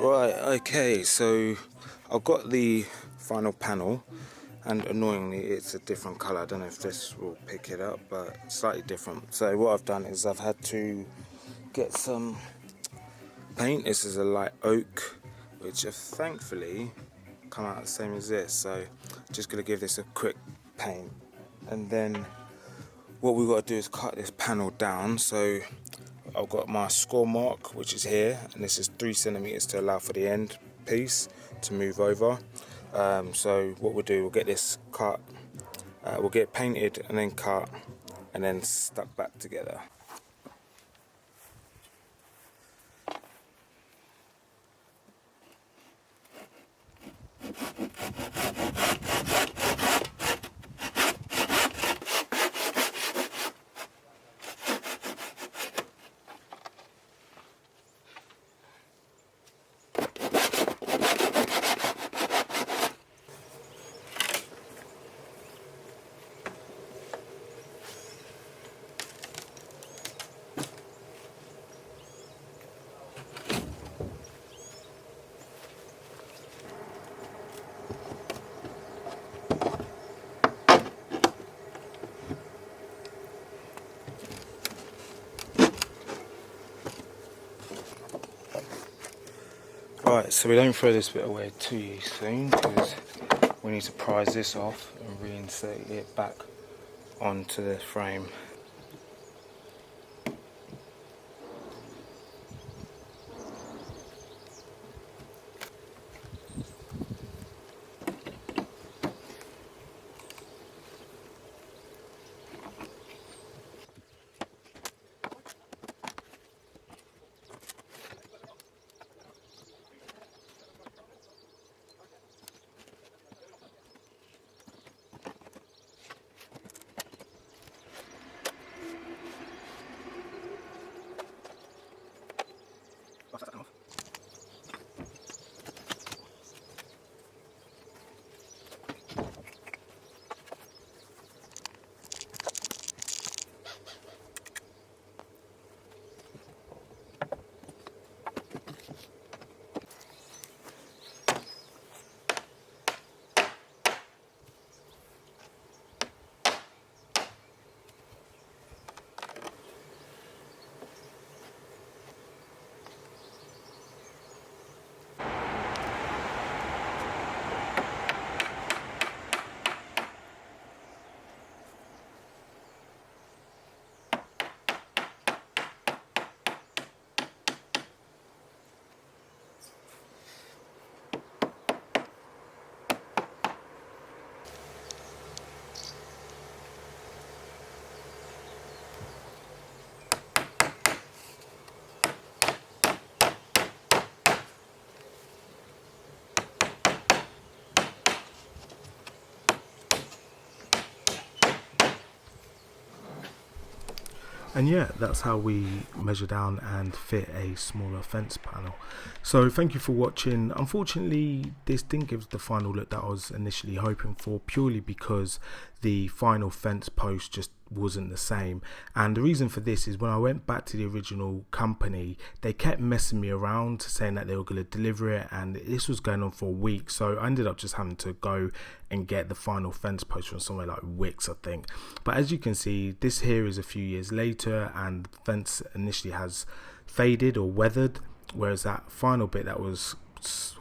Right, okay, so I've got the final panel, and annoyingly it's a different colour. I don't know if this will pick it up, but it's slightly different. So what I've done is I've had to get some paint. This is a light oak, which have thankfully come out the same as this. So just going to give this a quick paint, and then what we've got to do is cut this panel down. So I've got my score mark, which is here, and this is 3 centimeters to allow for the end piece to move over. So what we'll do, we'll get this cut, we'll get it painted and then cut and then stuck back together. Right, so we don't throw this bit away too soon, because we need to prise this off and reinsert it back onto the frame. And yeah, that's how we measure down and fit a smaller fence panel. So thank you for watching. Unfortunately, this didn't give the final look that I was initially hoping for, purely because the final fence post just wasn't the same. And the reason for this is when I went back to the original company, they kept messing me around, saying that they were going to deliver it, and this was going on for a week. So I ended up just having to go and get the final fence post from somewhere like Wix, I think. But as you can see, this here is a few years later, and the fence initially has faded or weathered, whereas that final bit that was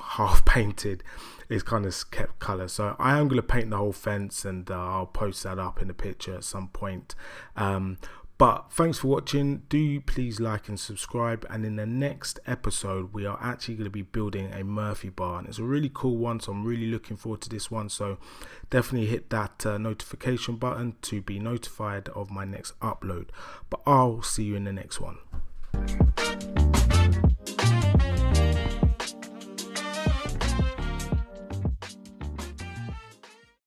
half painted is kind of kept colour. So I am going to paint the whole fence, and I'll post that up in a picture at some point. But thanks for watching. Do please like and subscribe, and in the next episode we are actually going to be building a Murphy bar, and it's a really cool one, so I'm really looking forward to this one. So definitely hit that notification button to be notified of my next upload. But I'll see you in the next one.